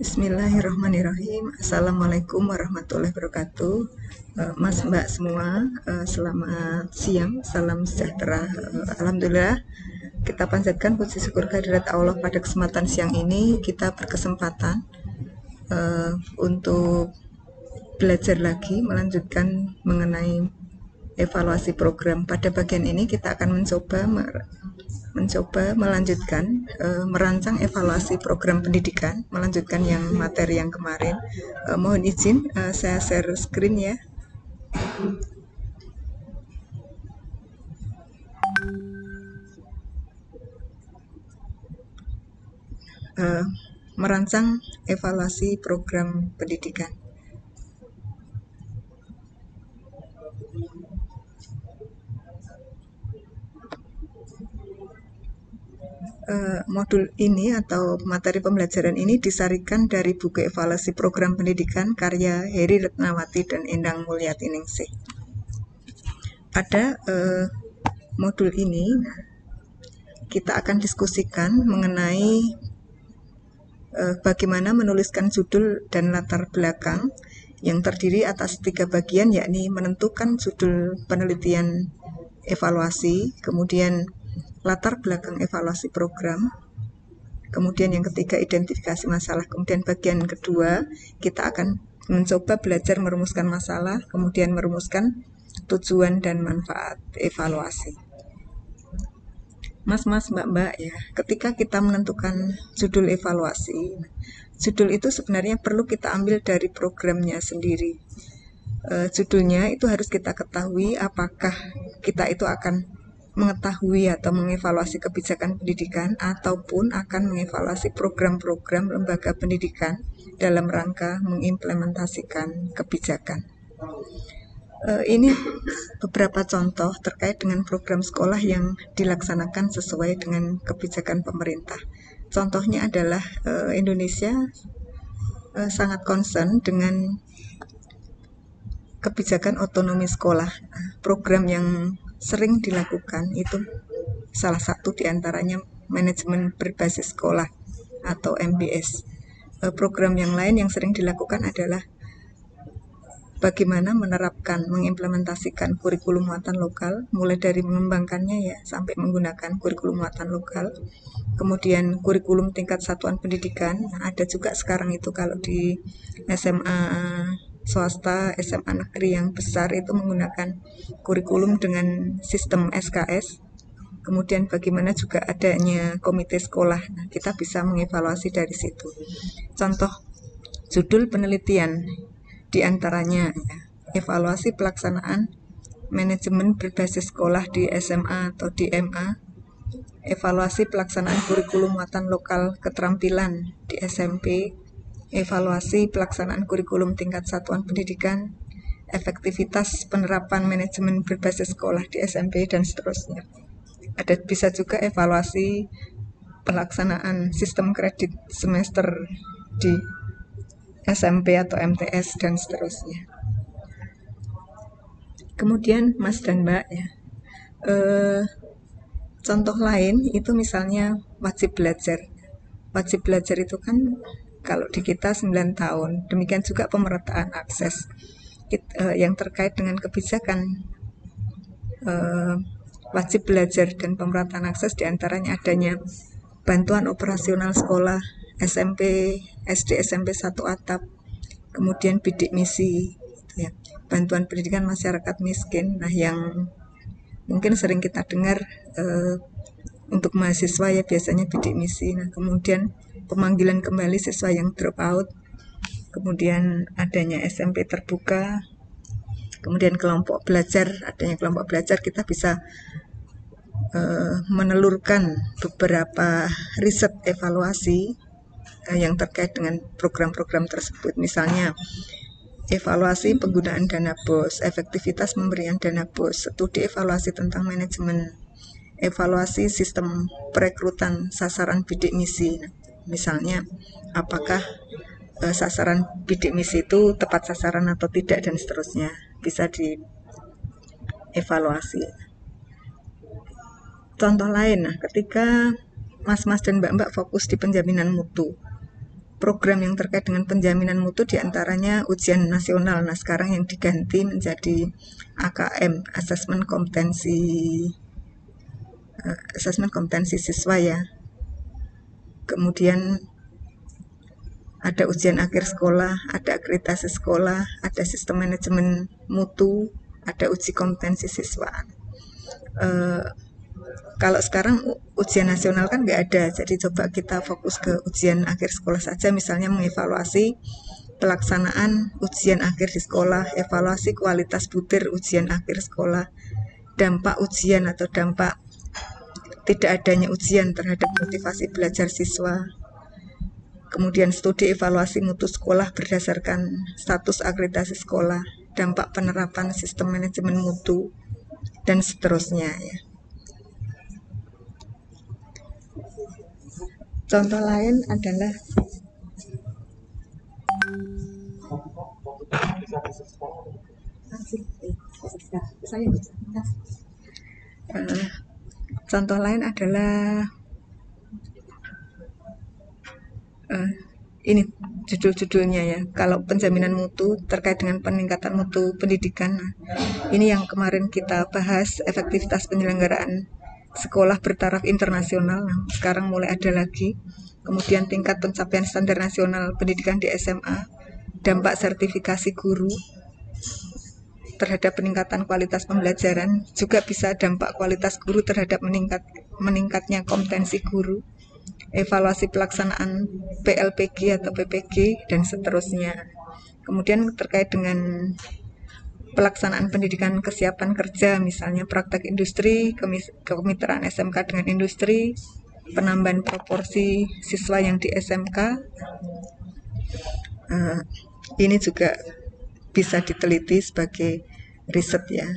Bismillahirrahmanirrahim. Assalamualaikum warahmatullahi wabarakatuh. Mas Mbak semua, selamat siang, salam sejahtera. Alhamdulillah, kita panjatkan puji syukur kehadirat Allah pada kesempatan siang ini. Kita berkesempatan untuk belajar lagi, melanjutkan mengenai evaluasi program. Pada bagian ini kita akan mencoba melanjutkan merancang evaluasi program pendidikan, melanjutkan yang materi yang kemarin. Mohon izin saya share screen ya. Merancang evaluasi program pendidikan. Modul ini atau materi pembelajaran ini disarikan dari buku evaluasi program pendidikan karya Heri Retnawati dan Endang Mulyatiningsih. Pada modul ini kita akan diskusikan mengenai bagaimana menuliskan judul dan latar belakang yang terdiri atas 3 bagian, yakni menentukan judul penelitian evaluasi, kemudian latar belakang evaluasi program, kemudian yang ketiga identifikasi masalah, kemudian bagian kedua kita akan mencoba belajar merumuskan masalah, kemudian merumuskan tujuan dan manfaat evaluasi. Mas-mas, mbak-mbak ya, ketika kita menentukan judul evaluasi, judul itu sebenarnya perlu kita ambil dari programnya sendiri. Judulnya itu harus kita ketahui apakah kita itu akan mengetahui atau mengevaluasi kebijakan pendidikan ataupun akan mengevaluasi program-program lembaga pendidikan dalam rangka mengimplementasikan kebijakan. Ini beberapa contoh terkait dengan program sekolah yang dilaksanakan sesuai dengan kebijakan pemerintah. Contohnya adalah Indonesia sangat concern dengan kebijakan otonomi sekolah. Program yang sering dilakukan itu salah satu diantaranya manajemen berbasis sekolah atau MBS. Program yang lain yang sering dilakukan adalah bagaimana menerapkan, mengimplementasikan kurikulum muatan lokal, mulai dari mengembangkannya ya sampai menggunakan kurikulum muatan lokal. Kemudian kurikulum tingkat satuan pendidikan, ada juga sekarang itu kalau di SMA swasta, SMA negeri yang besar itu menggunakan kurikulum dengan sistem SKS. Kemudian bagaimana juga adanya komite sekolah. Nah, kita bisa mengevaluasi dari situ. Contoh judul penelitian diantaranya ya, evaluasi pelaksanaan manajemen berbasis sekolah di SMA atau di MA, evaluasi pelaksanaan kurikulum muatan lokal keterampilan di SMP, evaluasi pelaksanaan kurikulum tingkat satuan pendidikan, efektivitas penerapan manajemen berbasis sekolah di SMP, dan seterusnya. Ada bisa juga evaluasi pelaksanaan sistem kredit semester di SMP atau MTS dan seterusnya. Kemudian Mas dan Mbak ya, contoh lain itu misalnya wajib belajar. Wajib belajar itu kan kalau di kita 9 tahun. Demikian juga pemerataan akses yang terkait dengan kebijakan wajib belajar dan pemerataan akses, diantaranya adanya bantuan operasional sekolah SMP, SD, SMP 1 atap, kemudian bidik misi, ya, bantuan pendidikan masyarakat miskin. Nah, yang mungkin sering kita dengar untuk mahasiswa ya biasanya bidik misi. Nah, kemudian pemanggilan kembali siswa yang drop out, kemudian adanya SMP terbuka, kemudian kelompok belajar, adanya kelompok belajar, kita bisa menelurkan beberapa riset evaluasi yang terkait dengan program-program tersebut. Misalnya evaluasi penggunaan dana BOS, efektivitas pemberian dana BOS, studi evaluasi tentang manajemen, evaluasi sistem perekrutan sasaran bidik misi. Misalnya apakah sasaran bidik misi itu tepat sasaran atau tidak, dan seterusnya, bisa dievaluasi. Contoh lain, ketika mas-mas dan mbak-mbak fokus di penjaminan mutu, program yang terkait dengan penjaminan mutu diantaranya ujian nasional. Nah, sekarang yang diganti menjadi AKM, asesmen kompetensi siswa ya. Kemudian ada ujian akhir sekolah, ada akreditasi sekolah, ada sistem manajemen mutu, ada uji kompetensi siswa. Kalau sekarang ujian nasional kan nggak ada, jadi coba kita fokus ke ujian akhir sekolah saja, misalnya mengevaluasi pelaksanaan ujian akhir di sekolah, evaluasi kualitas butir ujian akhir sekolah, dampak ujian atau dampak tidak adanya ujian terhadap motivasi belajar siswa, kemudian studi evaluasi mutu sekolah berdasarkan status akreditasi sekolah, dampak penerapan sistem manajemen mutu, dan seterusnya ya. Contoh lain adalah contoh lain adalah ini judul-judulnya ya. Kalau penjaminan mutu terkait dengan peningkatan mutu pendidikan, ini yang kemarin kita bahas, efektivitas penyelenggaraan sekolah bertaraf internasional. Nah, sekarang mulai ada lagi. Kemudian tingkat pencapaian standar nasional pendidikan di SMA, dampak sertifikasi guru terhadap peningkatan kualitas pembelajaran, juga bisa dampak kualitas guru terhadap meningkatnya kompetensi guru, evaluasi pelaksanaan PLPG atau PPG, dan seterusnya. Kemudian terkait dengan pelaksanaan pendidikan kesiapan kerja, misalnya praktek industri, kemitraan SMK dengan industri, penambahan proporsi siswa yang di SMK, ini juga bisa diteliti sebagai riset ya,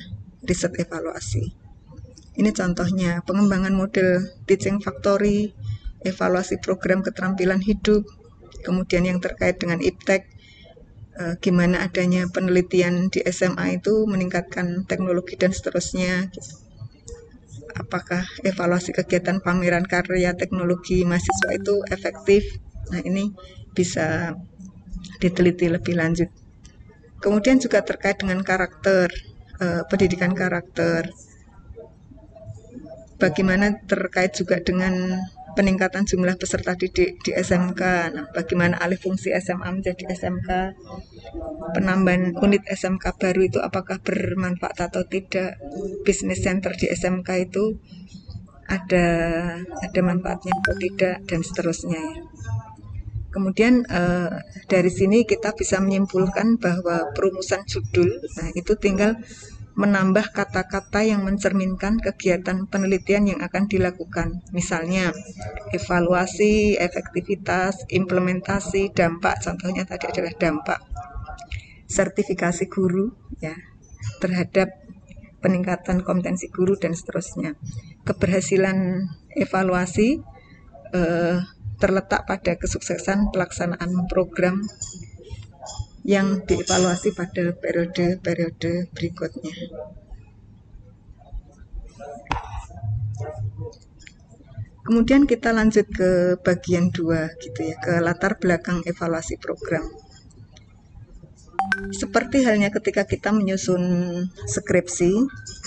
riset evaluasi. Ini contohnya pengembangan model teaching factory, evaluasi program keterampilan hidup, kemudian yang terkait dengan iptek, gimana adanya penelitian di SMA itu meningkatkan teknologi dan seterusnya. Apakah evaluasi kegiatan pameran karya teknologi mahasiswa itu efektif? Nah, ini bisa diteliti lebih lanjut. Kemudian juga terkait dengan karakter, pendidikan karakter. Bagaimana terkait juga dengan peningkatan jumlah peserta didik di SMK. Nah, bagaimana alih fungsi SMA menjadi SMK, penambahan unit SMK baru itu apakah bermanfaat atau tidak, business center di SMK itu ada manfaatnya atau tidak, dan seterusnya ya. Kemudian dari sini kita bisa menyimpulkan bahwa perumusan judul, nah itu tinggal menambah kata-kata yang mencerminkan kegiatan penelitian yang akan dilakukan. Misalnya evaluasi, efektivitas, implementasi, dampak. Contohnya tadi adalah dampak. Sertifikasi guru ya terhadap peningkatan kompetensi guru dan seterusnya. Keberhasilan evaluasi terletak pada kesuksesan pelaksanaan program yang dievaluasi pada periode-periode berikutnya. Kemudian kita lanjut ke bagian 2 gitu ya, ke latar belakang evaluasi program. Seperti halnya ketika kita menyusun skripsi,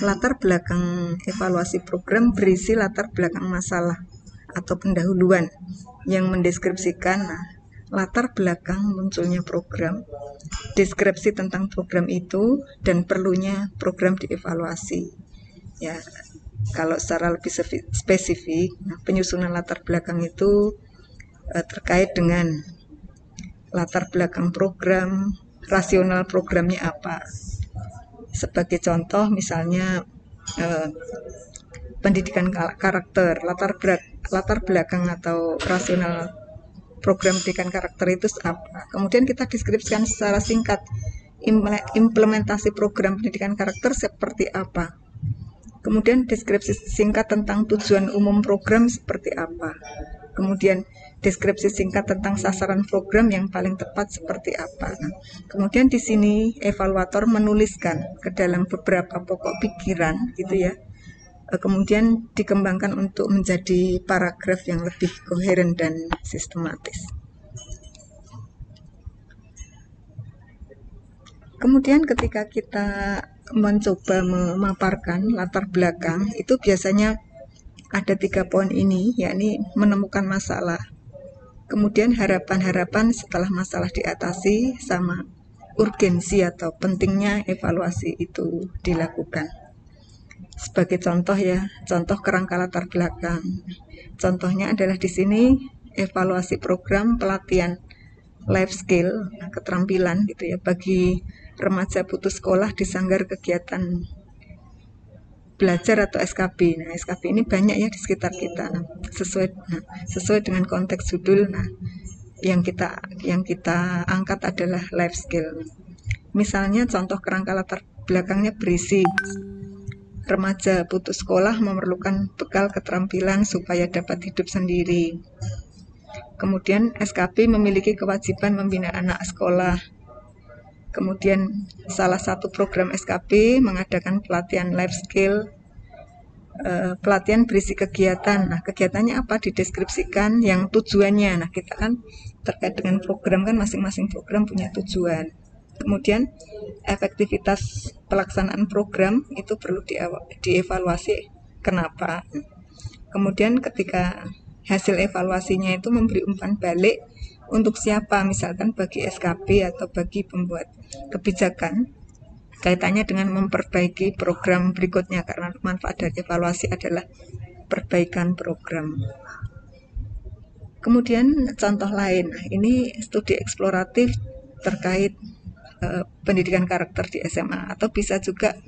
latar belakang evaluasi program berisi latar belakang masalah atau pendahuluan yang mendeskripsikan latar belakang munculnya program, deskripsi tentang program itu, dan perlunya program dievaluasi. Ya, kalau secara lebih spesifik, penyusunan latar belakang itu terkait dengan latar belakang program, rasional programnya apa. Sebagai contoh, misalnya pendidikan karakter, latar belakang atau rasional program pendidikan karakter itu apa. Kemudian kita deskripsikan secara singkat implementasi program pendidikan karakter seperti apa. Kemudian deskripsi singkat tentang tujuan umum program seperti apa. Kemudian deskripsi singkat tentang sasaran program yang paling tepat seperti apa. Nah, kemudian di sini evaluator menuliskan ke dalam beberapa pokok pikiran gitu ya. Kemudian dikembangkan untuk menjadi paragraf yang lebih koheren dan sistematis. Kemudian ketika kita mencoba memaparkan latar belakang, itu biasanya ada 3 poin ini, yakni menemukan masalah, kemudian harapan-harapan setelah masalah diatasi, sama urgensi atau pentingnya evaluasi itu dilakukan. Sebagai contoh ya, contoh kerangka latar belakang. Contohnya adalah di sini evaluasi program pelatihan life skill, keterampilan gitu ya, bagi remaja putus sekolah di sanggar kegiatan belajar atau SKB. Nah, SKB ini banyak ya di sekitar kita. Sesuai dengan konteks judul. Nah, yang kita angkat adalah life skill. Misalnya contoh kerangka latar belakangnya berisi remaja putus sekolah memerlukan bekal keterampilan supaya dapat hidup sendiri. Kemudian SKB memiliki kewajiban membina anak sekolah. Kemudian salah satu program SKB mengadakan pelatihan life skill. Pelatihan berisi kegiatan. Nah, kegiatannya apa? Dideskripsikan yang tujuannya. Nah, kita kan terkait dengan program kan masing-masing program punya tujuan. Kemudian efektivitas pelaksanaan program itu perlu dievaluasi kenapa. Kemudian ketika hasil evaluasinya itu memberi umpan balik untuk siapa, misalkan bagi SKB atau bagi pembuat kebijakan, kaitannya dengan memperbaiki program berikutnya, karena manfaat dari evaluasi adalah perbaikan program. Kemudian contoh lain, ini studi eksploratif terkait pendidikan karakter di SMA, atau bisa juga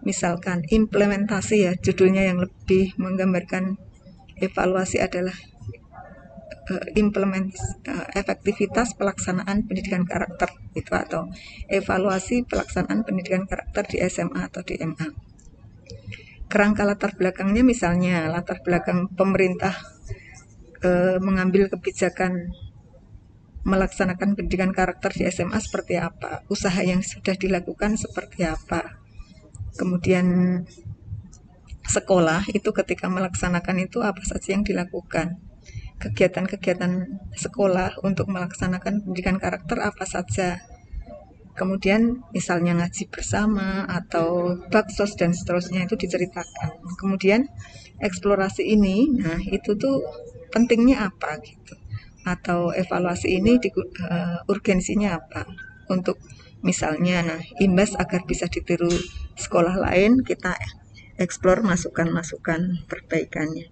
misalkan implementasi ya, judulnya yang lebih menggambarkan evaluasi adalah efektivitas pelaksanaan pendidikan karakter itu, atau evaluasi pelaksanaan pendidikan karakter di SMA atau di MA. Kerangka latar belakangnya misalnya latar belakang pemerintah mengambil kebijakan melaksanakan pendidikan karakter di SMA seperti apa, usaha yang sudah dilakukan seperti apa. Kemudian sekolah itu ketika melaksanakan itu apa saja yang dilakukan, kegiatan-kegiatan sekolah untuk melaksanakan pendidikan karakter apa saja. Kemudian misalnya ngaji bersama atau baksos dan seterusnya itu diceritakan. Kemudian eksplorasi ini, nah itu tuh pentingnya apa gitu, atau evaluasi ini urgensinya apa untuk misalnya, nah imbas agar bisa ditiru sekolah lain, kita eksplor masukan-masukan perbaikannya.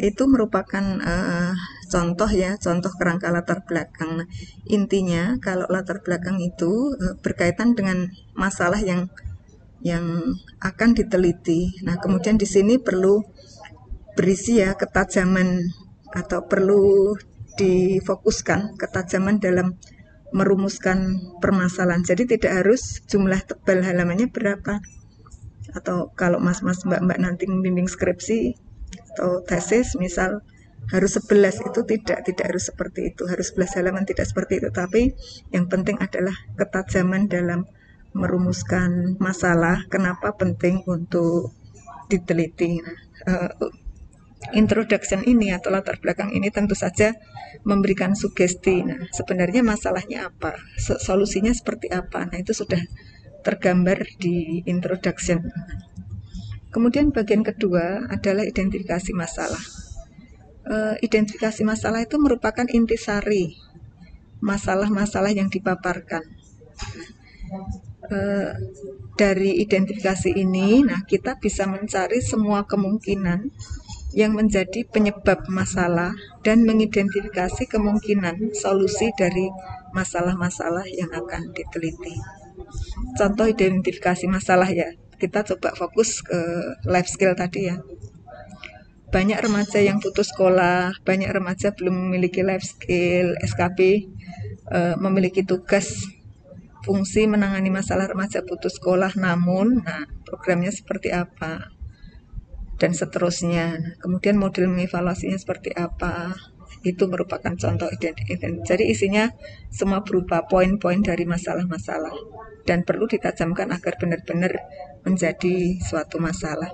Itu merupakan contoh ya, contoh kerangka latar belakang. Intinya kalau latar belakang itu berkaitan dengan masalah yang akan diteliti. Nah, kemudian di sini perlu berisi ya ketajaman, atau perlu difokuskan ketajaman dalam merumuskan permasalahan. Jadi tidak harus jumlah tebal halamannya berapa. Atau kalau mas-mas mbak-mbak nanti membimbing skripsi atau tesis misal harus 11, itu tidak harus seperti itu, harus 11 halaman tidak seperti itu, tapi yang penting adalah ketajaman dalam merumuskan masalah, kenapa penting untuk diteliti. Introduction ini atau latar belakang ini tentu saja memberikan sugesti. Nah, sebenarnya masalahnya apa, solusinya seperti apa. Nah, itu sudah tergambar di introduction. Kemudian bagian kedua adalah identifikasi masalah. Identifikasi masalah itu merupakan intisari masalah-masalah yang dipaparkan. Dari identifikasi ini, nah kita bisa mencari semua kemungkinan yang menjadi penyebab masalah dan mengidentifikasi kemungkinan solusi dari masalah-masalah yang akan diteliti. Contoh identifikasi masalah ya, kita coba fokus ke life skill tadi ya. Banyak remaja yang putus sekolah, banyak remaja belum memiliki life skill. SKB memiliki tugas fungsi menangani masalah remaja putus sekolah, namun nah programnya seperti apa dan seterusnya. Kemudian model mengevaluasinya seperti apa, itu merupakan contoh identifikasi. Jadi isinya semua berupa poin-poin dari masalah-masalah dan perlu ditajamkan agar benar-benar menjadi suatu masalah.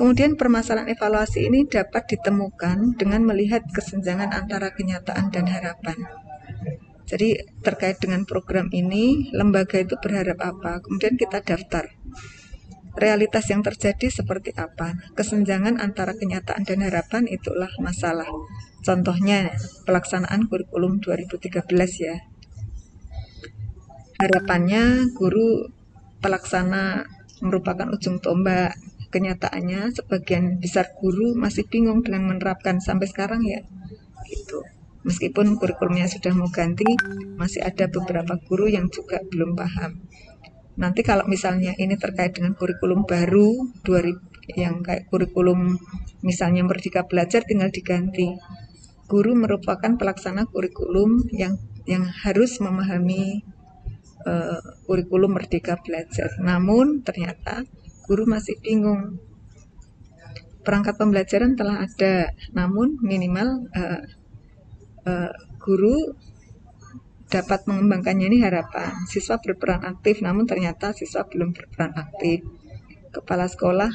Kemudian permasalahan evaluasi ini dapat ditemukan dengan melihat kesenjangan antara kenyataan dan harapan. Jadi terkait dengan program ini, lembaga itu berharap apa? Kemudian kita daftar. Realitas yang terjadi seperti apa? Kesenjangan antara kenyataan dan harapan itulah masalah. Contohnya pelaksanaan kurikulum 2013 ya. Harapannya guru pelaksana merupakan ujung tombak. Kenyataannya sebagian besar guru masih bingung dengan menerapkan sampai sekarang ya. Gitu. Meskipun kurikulumnya sudah mau ganti, masih ada beberapa guru yang juga belum paham. Nanti kalau misalnya ini terkait dengan kurikulum baru 2000 yang kayak kurikulum misalnya Merdeka Belajar tinggal diganti. Guru merupakan pelaksana kurikulum yang harus memahami kurikulum Merdeka Belajar. Namun ternyata guru masih bingung. Perangkat pembelajaran telah ada, namun minimal guru dapat mengembangkannya ini harapan. Siswa berperan aktif, namun ternyata siswa belum berperan aktif. Kepala sekolah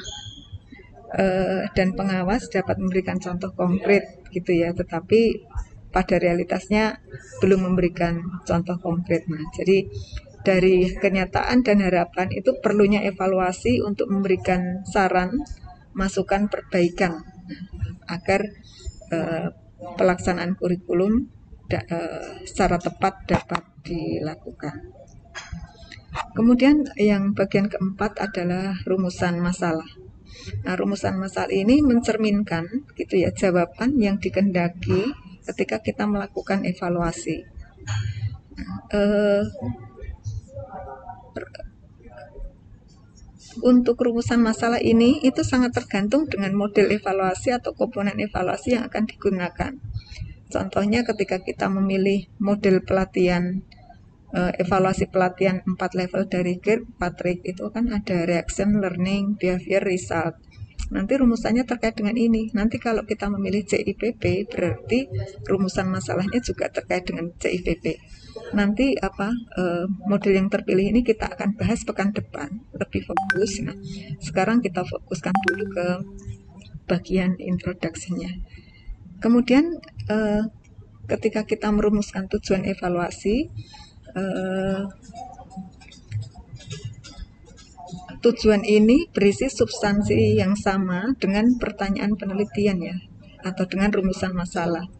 dan pengawas dapat memberikan contoh konkret gitu ya, tetapi pada realitasnya belum memberikan contoh konkret. Nah, jadi dari kenyataan dan harapan itu perlunya evaluasi untuk memberikan saran, masukan, perbaikan agar pelaksanaan kurikulum secara tepat dapat dilakukan. Kemudian yang bagian keempat adalah rumusan masalah. Nah, rumusan masalah ini mencerminkan gitu ya jawaban yang dikehendaki ketika kita melakukan evaluasi. Untuk rumusan masalah ini itu sangat tergantung dengan model evaluasi atau komponen evaluasi yang akan digunakan. Contohnya ketika kita memilih model pelatihan, evaluasi pelatihan 4 level dari GIRP, Patrick, itu kan ada reaction, learning, behavior, result. Nanti rumusannya terkait dengan ini. Nanti kalau kita memilih CIPP, berarti rumusan masalahnya juga terkait dengan CIPP. Nanti model yang terpilih ini kita akan bahas pekan depan, lebih fokus. Nah, sekarang kita fokuskan dulu ke bagian introduction-nya. Kemudian ketika kita merumuskan tujuan evaluasi, tujuan ini berisi substansi yang sama dengan pertanyaan penelitian ya, atau dengan rumusan masalah.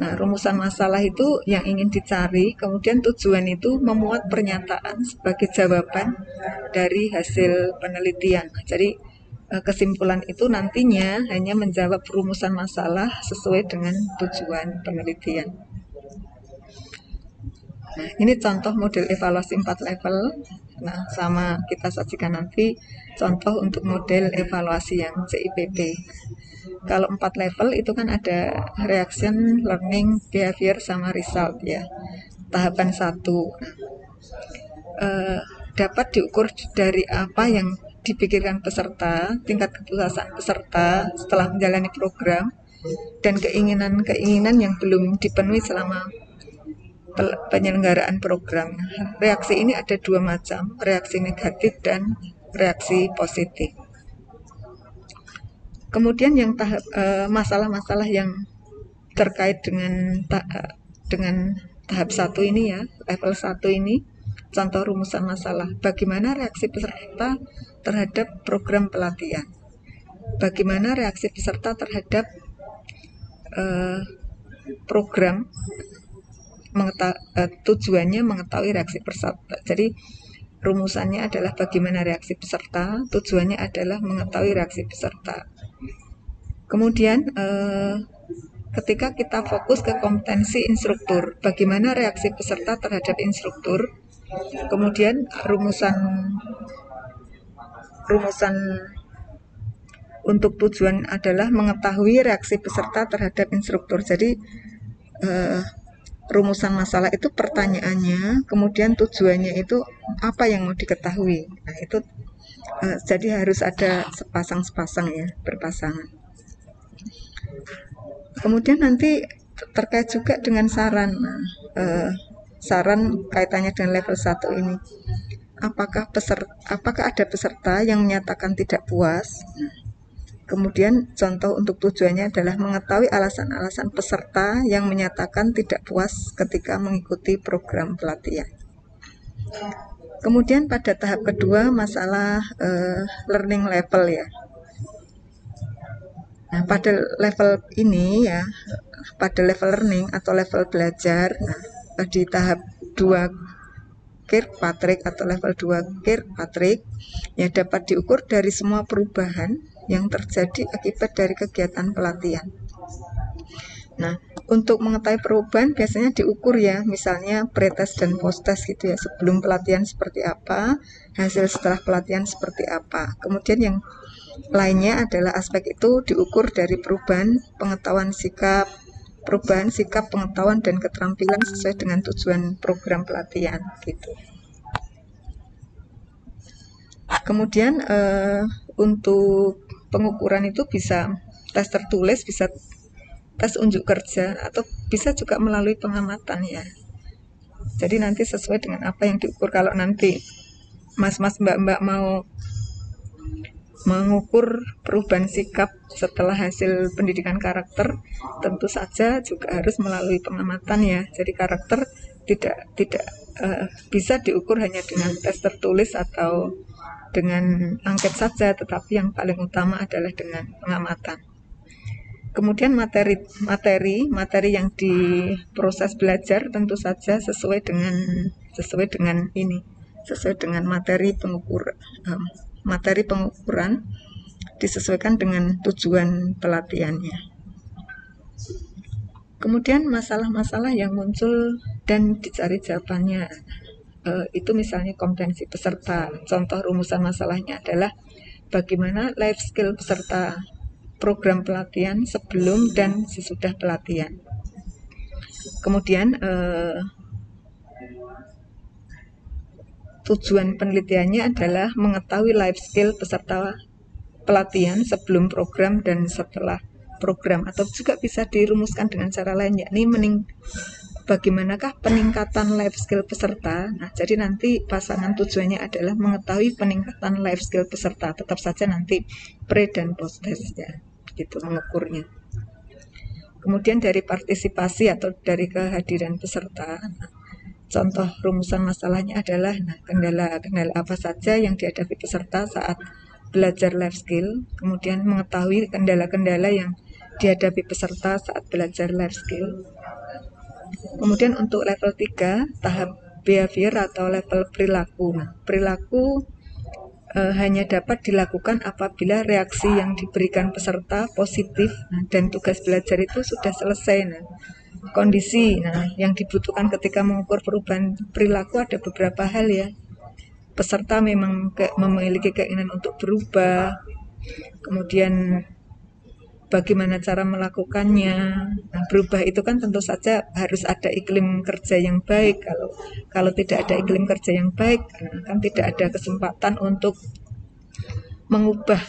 Nah, rumusan masalah itu yang ingin dicari, kemudian tujuan itu memuat pernyataan sebagai jawaban dari hasil penelitian. Jadi kesimpulan itu nantinya hanya menjawab rumusan masalah sesuai dengan tujuan penelitian. Nah, ini contoh model evaluasi 4 level. Nah, sama kita sajikan nanti contoh untuk model evaluasi yang CIPP. Kalau 4 level itu kan ada reaction, learning, behavior, sama result ya. Tahapan 1 dapat diukur dari apa yang dipikirkan peserta, tingkat kepuasan peserta setelah menjalani program, dan keinginan-keinginan yang belum dipenuhi selama penyelenggaraan program. Reaksi ini ada 2 macam, reaksi negatif dan reaksi positif. Kemudian yang masalah-masalah yang terkait dengan tahap 1 ini ya, level 1 ini, contoh rumusan masalah. Bagaimana reaksi peserta terhadap program pelatihan? Bagaimana reaksi peserta terhadap program? Tujuannya mengetahui reaksi peserta. Jadi rumusannya adalah bagaimana reaksi peserta, tujuannya adalah mengetahui reaksi peserta. Kemudian ketika kita fokus ke kompetensi instruktur, bagaimana reaksi peserta terhadap instruktur. Kemudian rumusan untuk tujuan adalah mengetahui reaksi peserta terhadap instruktur. Jadi rumusan masalah itu pertanyaannya, kemudian tujuannya itu apa yang mau diketahui. Nah, itu jadi harus ada sepasang-sepasang ya, berpasangan. Kemudian nanti terkait juga dengan saran. Saran kaitannya dengan level 1 ini. Apakah ada peserta yang menyatakan tidak puas? Kemudian contoh untuk tujuannya adalah mengetahui alasan-alasan peserta yang menyatakan tidak puas ketika mengikuti program pelatihan. Kemudian pada tahap kedua masalah learning level ya. Nah, pada level ini ya, pada level learning atau level belajar, di tahap 2 Kirkpatrick atau level 2 Kirkpatrick ya dapat diukur dari semua perubahan yang terjadi akibat dari kegiatan pelatihan. Nah, untuk mengetahui perubahan biasanya diukur ya, misalnya pretest dan posttest gitu ya, sebelum pelatihan seperti apa, hasil setelah pelatihan seperti apa. Kemudian yang lainnya adalah aspek itu diukur dari perubahan pengetahuan sikap, pengetahuan dan keterampilan sesuai dengan tujuan program pelatihan gitu. Kemudian untuk pengukuran itu bisa tes tertulis, bisa tes unjuk kerja, atau bisa juga melalui pengamatan ya. Jadi nanti sesuai dengan apa yang diukur. Kalau nanti mas-mas mbak-mbak mau mengukur perubahan sikap setelah hasil pendidikan karakter, tentu saja juga harus melalui pengamatan ya. Jadi karakter tidak bisa diukur hanya dengan tes tertulis atau dengan angket saja, tetapi yang paling utama adalah dengan pengamatan. Kemudian materi yang diproses belajar tentu saja sesuai dengan materi pengukuran disesuaikan dengan tujuan pelatihannya. Kemudian masalah-masalah yang muncul dan dicari jawabannya, itu misalnya kompetensi peserta. Contoh rumusan masalahnya adalah bagaimana life skill peserta program pelatihan sebelum dan sesudah pelatihan. Kemudian tujuan penelitiannya adalah mengetahui life skill peserta pelatihan sebelum program dan setelah program, atau juga bisa dirumuskan dengan cara lain, yakni bagaimanakah peningkatan life skill peserta. Nah, jadi nanti pasangan tujuannya adalah mengetahui peningkatan life skill peserta. Tetap saja nanti pre dan post test ya, gitu mengukurnya. Kemudian dari partisipasi atau dari kehadiran peserta. Contoh rumusan masalahnya adalah kendala-kendala apa saja yang dihadapi peserta saat belajar life skill, kemudian mengetahui kendala-kendala yang dihadapi peserta saat belajar life skill. Kemudian untuk level 3, tahap behavior atau level perilaku. Nah, perilaku hanya dapat dilakukan apabila reaksi yang diberikan peserta positif, dan tugas belajar itu sudah selesai. Nah, kondisi yang dibutuhkan ketika mengukur perubahan perilaku ada beberapa hal ya. Peserta memang memiliki keinginan untuk berubah, kemudian bagaimana cara melakukannya. Nah, berubah itu kan tentu saja harus ada iklim kerja yang baik. Kalau tidak ada iklim kerja yang baik, kan tidak ada kesempatan untuk mengubah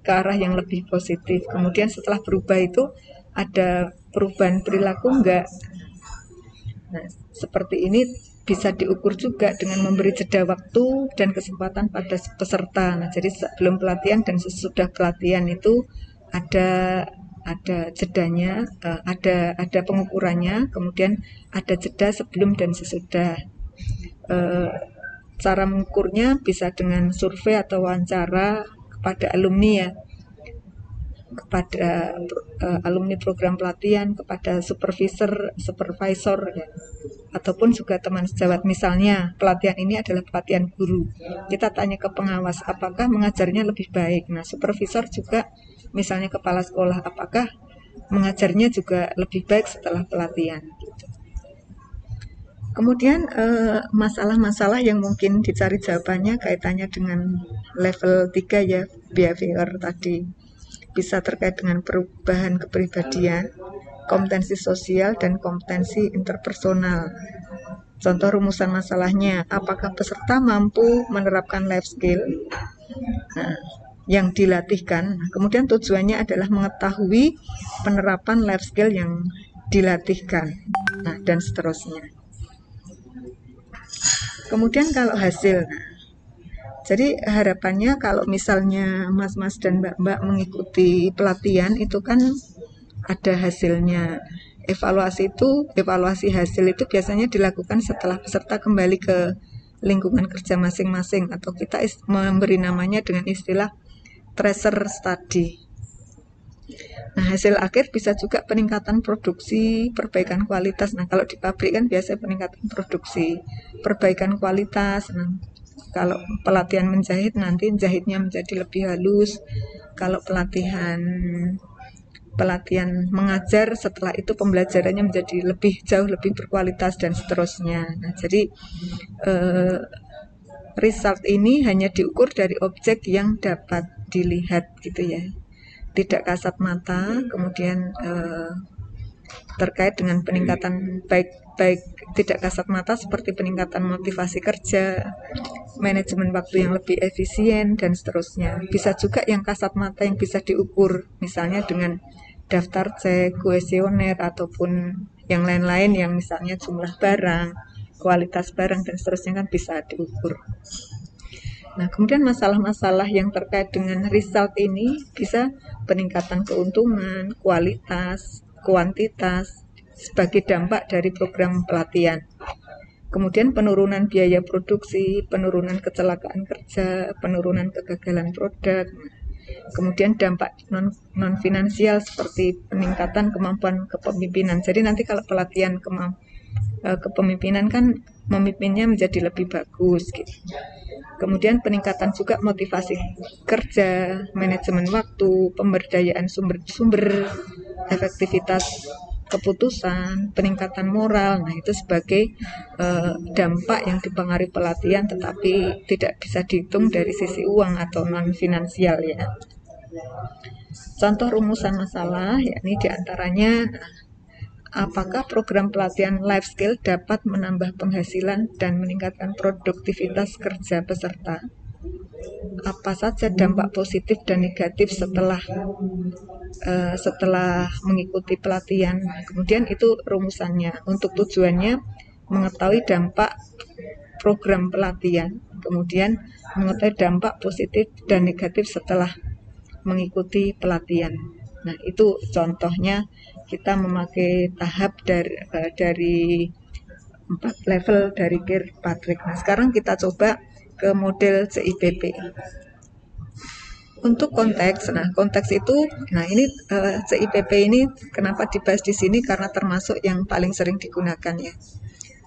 ke arah yang lebih positif. Kemudian setelah berubah itu ada perubahan perilaku enggak. Nah, seperti ini bisa diukur juga dengan memberi jeda waktu dan kesempatan pada peserta. Nah, jadi sebelum pelatihan dan sesudah pelatihan itu ada jedanya, ada pengukurannya, kemudian ada jeda sebelum dan sesudah. Cara mengukurnya bisa dengan survei atau wawancara kepada alumni ya, kepada alumni program pelatihan, kepada supervisor ya, ataupun juga teman sejawat. Misalnya pelatihan ini adalah pelatihan guru, kita tanya ke pengawas apakah mengajarnya lebih baik. Nah, supervisor juga misalnya kepala sekolah, apakah mengajarnya juga lebih baik setelah pelatihan gitu. Kemudian masalah-masalah yang mungkin dicari jawabannya kaitannya dengan level 3 ya, behavior tadi, bisa terkait dengan perubahan kepribadian, kompetensi sosial, dan kompetensi interpersonal. Contoh rumusan masalahnya, apakah peserta mampu menerapkan life skill yang dilatihkan. Nah, kemudian tujuannya adalah mengetahui penerapan life skill yang dilatihkan, dan seterusnya. Kemudian kalau hasil, Jadi harapannya kalau misalnya mas-mas dan mbak-mbak mengikuti pelatihan itu kan ada hasilnya. Evaluasi hasil itu biasanya dilakukan setelah peserta kembali ke lingkungan kerja masing-masing, atau kita memberi namanya dengan istilah tracer study. Nah, hasil akhir bisa juga peningkatan produksi, perbaikan kualitas. Nah, kalau di pabrik kan biasa peningkatan produksi, perbaikan kualitas. Nah, kalau pelatihan menjahit nanti jahitnya menjadi lebih halus. Kalau pelatihan mengajar, setelah itu pembelajarannya menjadi jauh lebih berkualitas dan seterusnya. Nah, jadi result ini hanya diukur dari objek yang dapat dilihat gitu ya, tidak kasat mata. Kemudian terkait dengan peningkatan baik tidak kasat mata seperti peningkatan motivasi kerja, manajemen waktu yang lebih efisien dan seterusnya. Bisa juga yang kasat mata yang bisa diukur, misalnya dengan daftar cek, kuesioner, ataupun yang lain-lain yang misalnya jumlah barang, kualitas barang dan seterusnya kan bisa diukur. Nah, kemudian masalah-masalah yang terkait dengan result ini bisa peningkatan keuntungan, kualitas, kuantitas sebagai dampak dari program pelatihan. Kemudian penurunan biaya produksi, penurunan kecelakaan kerja, penurunan kegagalan produk. Kemudian dampak non-finansial seperti peningkatan kemampuan kepemimpinan. Jadi nanti kalau pelatihan kepemimpinan kan memimpinnya menjadi lebih bagus gitu. Kemudian peningkatan juga motivasi kerja, manajemen waktu, pemberdayaan sumber, efektivitas keputusan, peningkatan moral. Nah, itu sebagai dampak yang dipengaruhi pelatihan tetapi tidak bisa dihitung dari sisi uang atau non finansial ya. Contoh rumusan masalah yakni diantaranya, apakah program pelatihan life skill dapat menambah penghasilan dan meningkatkan produktivitas kerja peserta? Apa saja dampak positif dan negatif setelah mengikuti pelatihan? Kemudian itu rumusannya. Untuk tujuannya mengetahui dampak program pelatihan, kemudian mengetahui dampak positif dan negatif setelah mengikuti pelatihan. Nah, itu contohnya kita memakai tahap dari 4 level dari Kirkpatrick. Nah, sekarang kita coba ke model CIPP. Untuk konteks, ini CIPP ini kenapa dibahas di sini karena termasuk yang paling sering digunakan ya.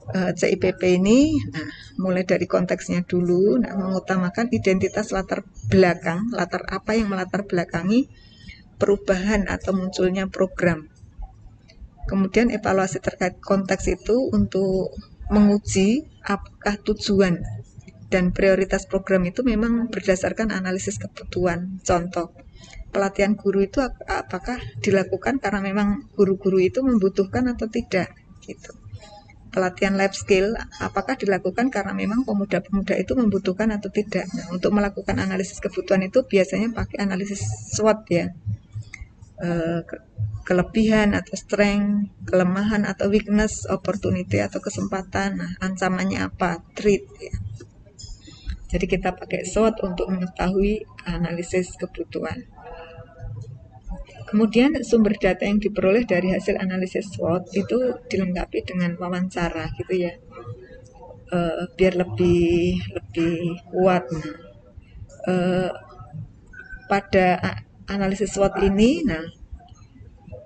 CIPP ini, mulai dari konteksnya dulu, mengutamakan identitas latar apa yang melatar belakangi perubahan atau munculnya program. Kemudian evaluasi terkait konteks itu untuk menguji apakah tujuan dan prioritas program itu memang berdasarkan analisis kebutuhan. Contoh, pelatihan guru itu apakah dilakukan karena memang guru-guru itu membutuhkan atau tidak gitu. Pelatihan life skill apakah dilakukan karena memang pemuda-pemuda itu membutuhkan atau tidak. Nah, untuk melakukan analisis kebutuhan itu biasanya pakai analisis SWOT ya, kelebihan atau strength, kelemahan atau weakness, opportunity atau kesempatan, ancamannya apa, threat ya. Jadi kita pakai SWOT untuk mengetahui analisis kebutuhan. Kemudian sumber data yang diperoleh dari hasil analisis SWOT itu dilengkapi dengan wawancara gitu ya, biar lebih kuat. Pada analisis SWOT ini,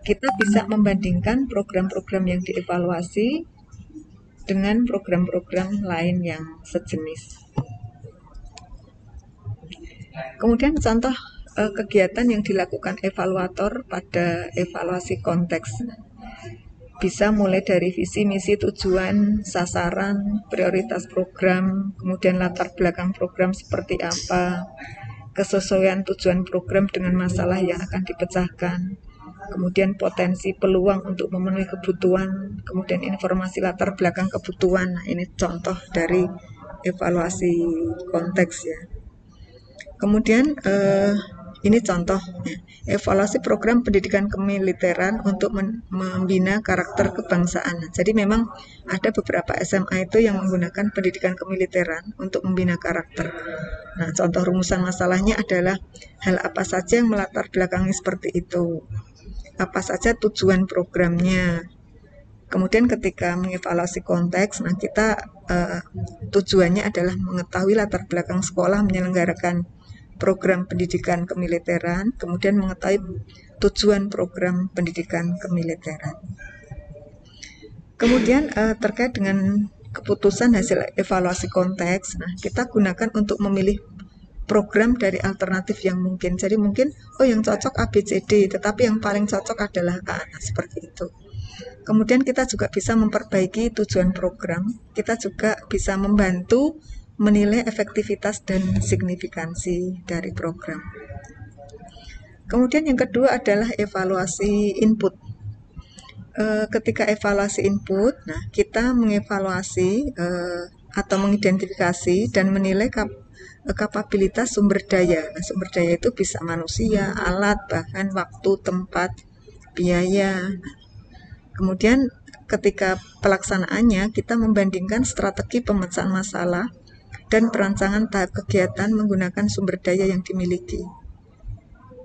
kita bisa membandingkan program-program yang dievaluasi dengan program-program lain yang sejenis. Kemudian contoh kegiatan yang dilakukan evaluator pada evaluasi konteks. Bisa mulai dari visi, misi, tujuan, sasaran, prioritas program, kemudian latar belakang program seperti apa, kesesuaian tujuan program dengan masalah yang akan dipecahkan, kemudian potensi peluang untuk memenuhi kebutuhan, kemudian informasi latar belakang kebutuhan. Nah, ini contoh dari evaluasi konteks ya. Kemudian Ini contoh evaluasi program pendidikan kemiliteran untuk membina karakter kebangsaan. Jadi memang ada beberapa SMA itu yang menggunakan pendidikan kemiliteran untuk membina karakter. Nah, contoh rumusan masalahnya adalah hal apa saja yang melatar belakangi seperti itu. Apa saja tujuan programnya. Kemudian ketika mengevaluasi konteks, nah kita tujuannya adalah mengetahui latar belakang sekolah menyelenggarakan program pendidikan kemiliteran, kemudian mengetahui tujuan program pendidikan kemiliteran. Kemudian terkait dengan keputusan hasil evaluasi konteks, nah kita gunakan untuk memilih program dari alternatif yang mungkin. Jadi mungkin yang cocok A, B, C, D, tetapi yang paling cocok adalah A. Nah, seperti itu. Kemudian kita juga bisa memperbaiki tujuan program. Kita juga bisa membantu menilai efektivitas dan signifikansi dari program. Kemudian yang kedua adalah evaluasi input. Ketika evaluasi input, nah kita mengevaluasi atau mengidentifikasi dan menilai kapabilitas sumber daya. Nah, sumber daya itu bisa manusia, alat, bahan, waktu, tempat, biaya. Kemudian ketika pelaksanaannya kita membandingkan strategi pemecahan masalah dan perancangan tahap kegiatan menggunakan sumber daya yang dimiliki.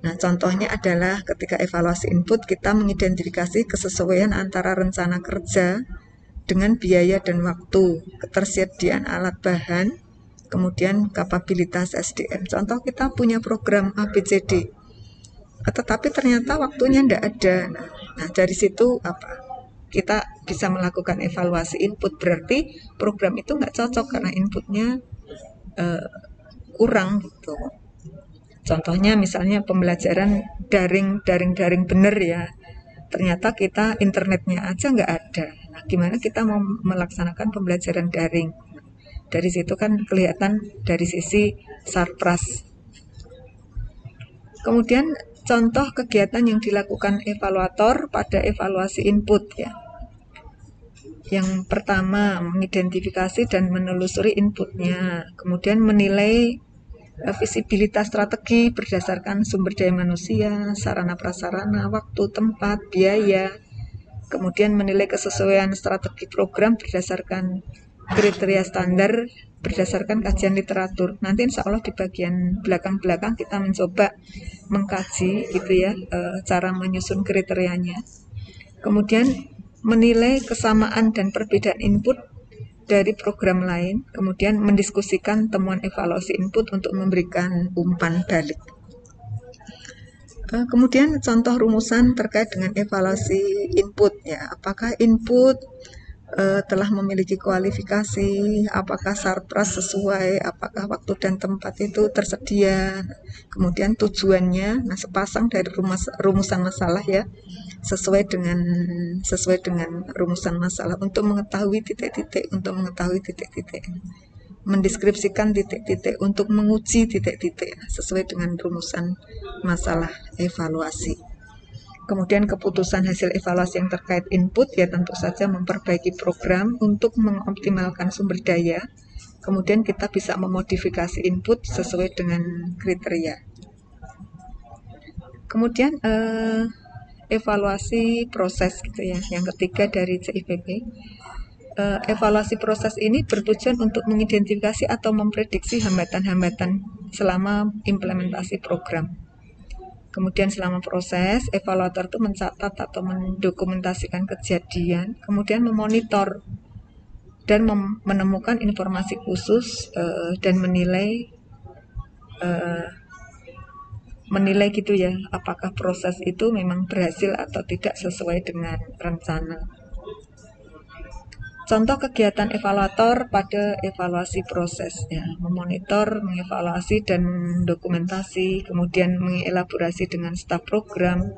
Nah, contohnya adalah ketika evaluasi input kita mengidentifikasi kesesuaian antara rencana kerja dengan biaya dan waktu, ketersediaan alat bahan, kemudian kapabilitas SDM. Contoh kita punya program ABCD, tetapi ternyata waktunya tidak ada. Nah, dari situ kita bisa melakukan evaluasi input, berarti program itu nggak cocok karena inputnya kurang gitu. Contohnya misalnya pembelajaran daring bener ya, ternyata kita internetnya aja nggak ada. Nah, gimana kita mau melaksanakan pembelajaran daring? Dari situ kan kelihatan dari sisi sarpras. Kemudian contoh kegiatan yang dilakukan evaluator pada evaluasi input ya. Yang pertama, mengidentifikasi dan menelusuri inputnya, kemudian menilai visibilitas strategi berdasarkan sumber daya manusia, sarana prasarana, waktu, tempat, biaya, kemudian menilai kesesuaian strategi program berdasarkan kriteria standar berdasarkan kajian literatur. Nanti insya Allah di bagian belakang-belakang kita mencoba mengkaji gitu ya cara menyusun kriterianya. Kemudian menilai kesamaan dan perbedaan input dari program lain, kemudian mendiskusikan temuan evaluasi input untuk memberikan umpan balik. Kemudian contoh rumusan terkait dengan evaluasi input ya, apakah input telah memiliki kualifikasi, apakah sarpras sesuai, apakah waktu dan tempat itu tersedia, kemudian tujuannya, nah sepasang dari rumusan masalah ya, sesuai dengan rumusan masalah untuk mengetahui titik-titik, mendeskripsikan titik-titik, untuk menguji titik-titik sesuai dengan rumusan masalah evaluasi. Kemudian keputusan hasil evaluasi yang terkait input ya tentu saja memperbaiki program untuk mengoptimalkan sumber daya. Kemudian kita bisa memodifikasi input sesuai dengan kriteria. Kemudian evaluasi proses gitu ya. Yang ketiga dari CIPP. Evaluasi proses ini bertujuan untuk mengidentifikasi atau memprediksi hambatan-hambatan selama implementasi program. Kemudian selama proses, evaluator itu mencatat atau mendokumentasikan kejadian, kemudian memonitor dan menemukan informasi khusus dan menilai gitu ya, apakah proses itu memang berhasil atau tidak sesuai dengan rencana. Contoh kegiatan evaluator pada evaluasi proses ya, memonitor, mengevaluasi dan dokumentasi, kemudian mengelaborasi dengan staf program,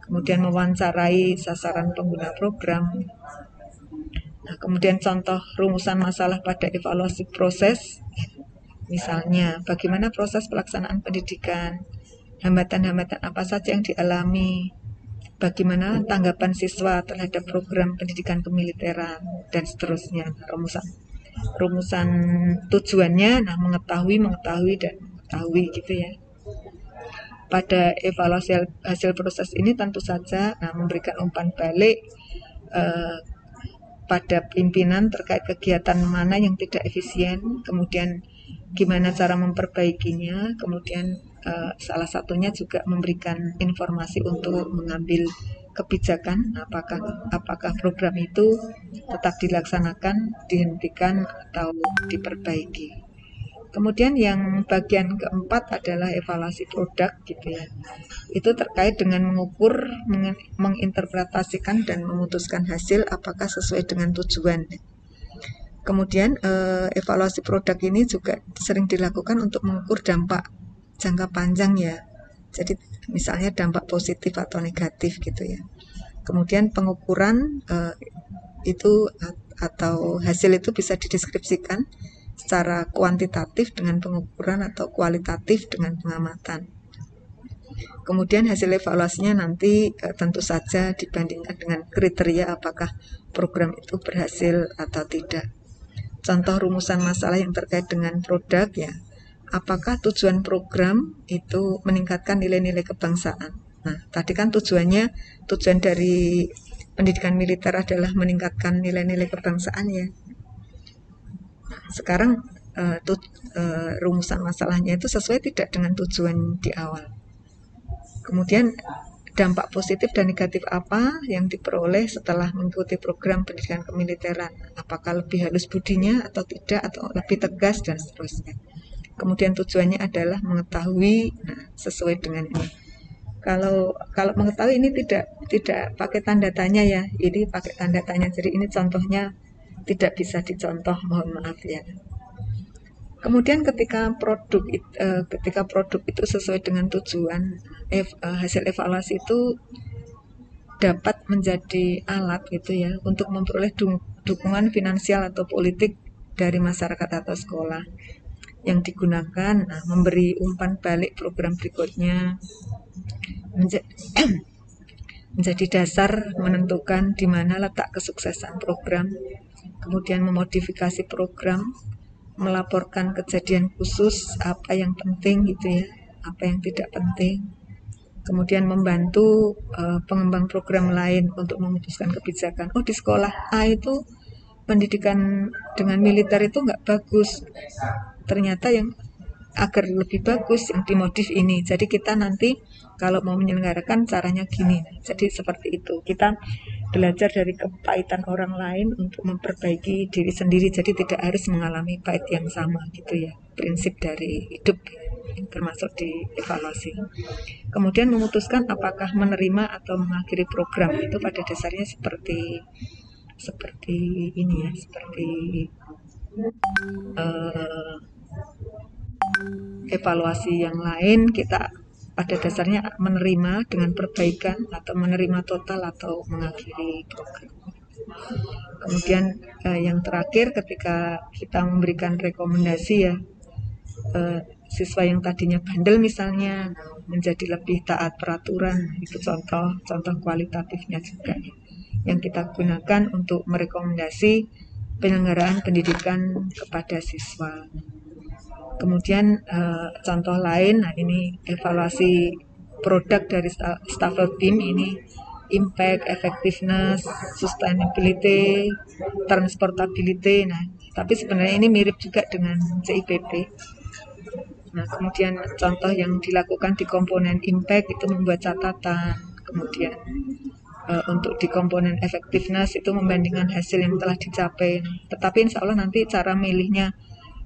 kemudian mewawancarai sasaran pengguna program. Nah, kemudian contoh rumusan masalah pada evaluasi proses, misalnya bagaimana proses pelaksanaan pendidikan, hambatan-hambatan apa saja yang dialami, bagaimana tanggapan siswa terhadap program pendidikan kemiliteran, dan seterusnya. Rumusan tujuannya, nah mengetahui gitu ya. pada evaluasi hasil proses ini tentu saja memberikan umpan balik pada pimpinan terkait kegiatan mana yang tidak efisien, kemudian gimana cara memperbaikinya, kemudian salah satunya juga memberikan informasi untuk mengambil kebijakan apakah program itu tetap dilaksanakan, dihentikan, atau diperbaiki. Kemudian yang bagian keempat adalah evaluasi produk gitu ya. Itu terkait dengan mengukur, menginterpretasikan dan memutuskan hasil apakah sesuai dengan tujuan. Kemudian evaluasi produk ini juga sering dilakukan untuk mengukur dampak jangka panjang ya. Jadi misalnya dampak positif atau negatif gitu ya. Kemudian pengukuran itu atau hasil itu bisa dideskripsikan secara kuantitatif dengan pengukuran atau kualitatif dengan pengamatan. Kemudian hasil evaluasinya nanti tentu saja dibandingkan dengan kriteria apakah program itu berhasil atau tidak. Contoh rumusan masalah yang terkait dengan produk ya, apakah tujuan program itu meningkatkan nilai-nilai kebangsaan. Nah, tadi kan tujuan dari pendidikan militer adalah meningkatkan nilai-nilai kebangsaan ya. Sekarang rumusan masalahnya itu sesuai tidak dengan tujuan di awal. Kemudian dampak positif dan negatif apa yang diperoleh setelah mengikuti program pendidikan kemiliteran, apakah lebih halus budinya atau tidak, atau lebih tegas dan seterusnya. Kemudian tujuannya adalah mengetahui, sesuai dengan ini. Kalau mengetahui ini tidak pakai tanda tanya ya, ini pakai tanda tanya. Jadi ini contohnya tidak bisa dicontoh, mohon maaf ya. Kemudian ketika produk itu sesuai dengan tujuan, hasil evaluasi itu dapat menjadi alat gitu ya untuk memperoleh dukungan finansial atau politik dari masyarakat atau sekolah yang digunakan memberi umpan balik program berikutnya, menjadi dasar menentukan di mana letak kesuksesan program, kemudian memodifikasi program, melaporkan kejadian khusus, apa yang penting gitu ya, apa yang tidak penting, kemudian membantu pengembang program lain untuk memutuskan kebijakan. Oh, di sekolah A itu pendidikan dengan militer itu nggak bagus, ternyata yang agar lebih bagus yang dimodif ini. Jadi kita nanti kalau mau menyelenggarakan caranya gini. Jadi seperti itu. Kita belajar dari kepahitan orang lain untuk memperbaiki diri sendiri. Jadi tidak harus mengalami pahit yang sama gitu ya. Prinsip dari hidup termasuk di evaluasi. Kemudian memutuskan apakah menerima atau mengakhiri program itu pada dasarnya seperti ini ya, seperti evaluasi yang lain, kita pada dasarnya menerima dengan perbaikan atau menerima total atau mengakhiri program. Kemudian yang terakhir ketika kita memberikan rekomendasi ya, siswa yang tadinya bandel misalnya menjadi lebih taat peraturan, itu contoh kualitatifnya juga yang kita gunakan untuk merekomendasi penyelenggaraan pendidikan kepada siswa. Kemudian contoh lain, ini evaluasi produk dari Staffel Team ini, impact, effectiveness, sustainability, transportability. Nah, tapi sebenarnya ini mirip juga dengan CIPP. Nah, kemudian contoh yang dilakukan di komponen impact itu membuat catatan. Kemudian untuk di komponen effectiveness itu membandingkan hasil yang telah dicapai. Tetapi insya Allah nanti cara milihnya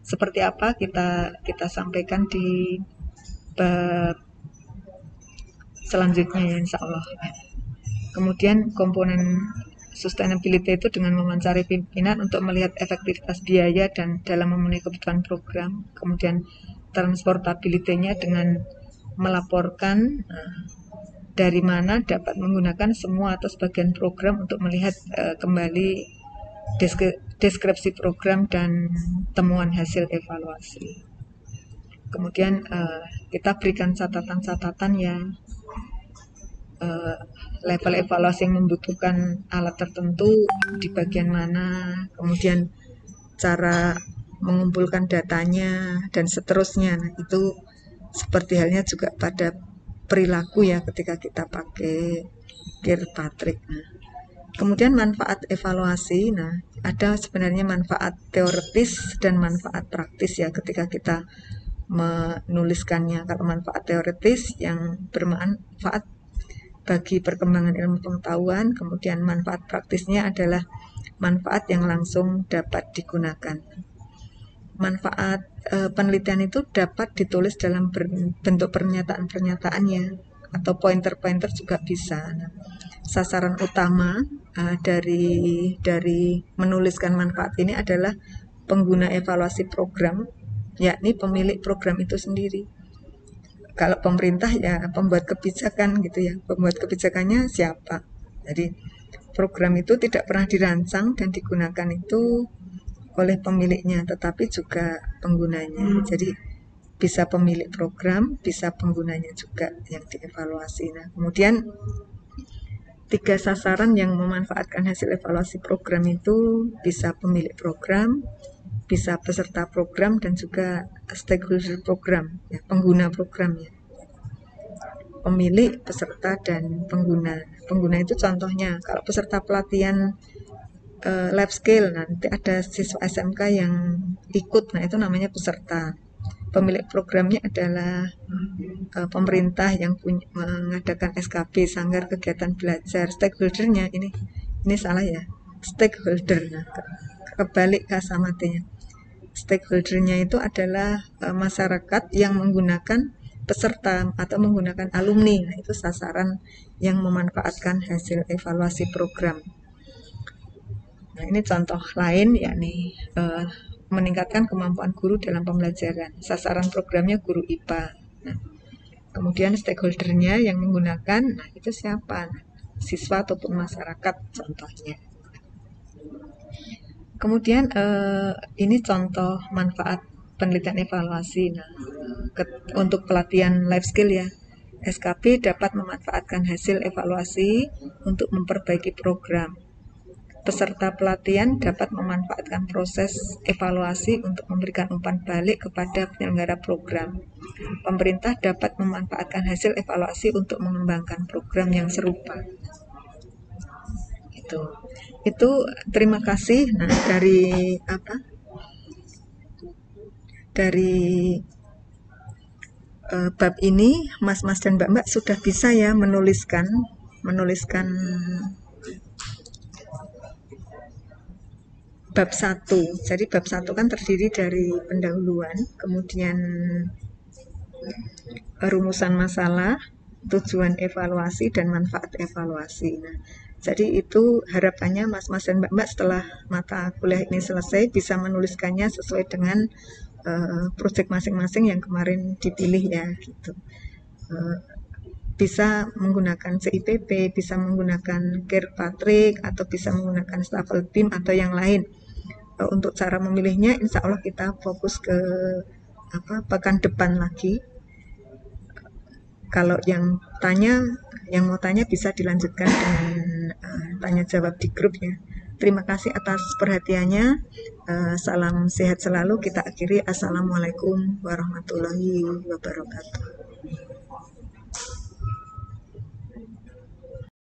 seperti apa kita sampaikan di bab selanjutnya ya insya Allah. Kemudian komponen sustainability itu dengan mewawancari pimpinan untuk melihat efektivitas biaya dan dalam memenuhi kebutuhan program. Kemudian transportability-nya dengan melaporkan dari mana dapat menggunakan semua atau sebagian program untuk melihat kembali deskripsi program dan temuan hasil evaluasi. Kemudian kita berikan catatan-catatan ya, level evaluasi yang membutuhkan alat tertentu di bagian mana, kemudian cara mengumpulkan datanya dan seterusnya. Nah, itu seperti halnya juga pada perilaku ya ketika kita pakai Kirkpatrick. Nah, kemudian manfaat evaluasi. Nah, ada sebenarnya manfaat teoritis dan manfaat praktis ya ketika kita menuliskannya. Kalau manfaat teoritis yang bermanfaat bagi perkembangan ilmu pengetahuan, kemudian manfaat praktisnya adalah manfaat yang langsung dapat digunakan. Manfaat penelitian itu dapat ditulis dalam bentuk pernyataan-pernyataannya atau pointer-pointer juga bisa. Nah, sasaran utama dari menuliskan manfaat ini adalah pengguna evaluasi program, yakni pemilik program itu sendiri. Kalau pemerintah ya pembuat kebijakan gitu ya, pembuat kebijakannya siapa. Jadi program itu tidak pernah dirancang dan digunakan itu oleh pemiliknya, tetapi juga penggunanya. Jadi bisa pemilik program, bisa penggunanya juga yang dievaluasi. Nah, kemudian 3 sasaran yang memanfaatkan hasil evaluasi program itu bisa pemilik program, bisa peserta program, dan juga stakeholder program, ya, pengguna programnya. Pemilik, peserta, dan pengguna. Pengguna itu contohnya, kalau peserta pelatihan life skill, nanti ada siswa SMK yang ikut, nah itu namanya peserta. Pemilik programnya adalah pemerintah yang mengadakan SKB, Sanggar Kegiatan Belajar. Stakeholdernya ini salah ya, stakeholder. Nah, kebalik kata matinya. Stakeholdernya itu adalah masyarakat yang menggunakan peserta atau menggunakan alumni. Nah, itu sasaran yang memanfaatkan hasil evaluasi program. Nah, ini contoh lain yakni meningkatkan kemampuan guru dalam pembelajaran. Sasaran programnya guru IPA. Nah, kemudian stakeholdernya yang menggunakan, nah itu siapa? Nah, siswa ataupun masyarakat contohnya. Kemudian ini contoh manfaat penelitian evaluasi. Nah, untuk pelatihan life skill ya, SKB dapat memanfaatkan hasil evaluasi untuk memperbaiki program. Peserta pelatihan dapat memanfaatkan proses evaluasi untuk memberikan umpan balik kepada penyelenggara program. Pemerintah dapat memanfaatkan hasil evaluasi untuk mengembangkan program yang serupa. Itu terima kasih. Nah, dari bab ini mas-mas dan mbak-mbak sudah bisa ya menuliskan bab 1. Jadi bab 1 kan terdiri dari pendahuluan, kemudian rumusan masalah, tujuan evaluasi, dan manfaat evaluasi. Nah, jadi itu harapannya mas-mas dan mbak-mbak setelah mata kuliah ini selesai bisa menuliskannya sesuai dengan proyek masing-masing yang kemarin dipilih ya gitu. Bisa menggunakan CIPP, bisa menggunakan Kirkpatrick, atau bisa menggunakan Staffelbeam atau yang lain. Untuk cara memilihnya insya Allah kita fokus ke pekan depan lagi. Kalau yang mau tanya bisa dilanjutkan dengan tanya jawab di grup ya. Terima kasih atas perhatiannya. Salam sehat selalu. Kita akhiri. Assalamualaikum warahmatullahi wabarakatuh.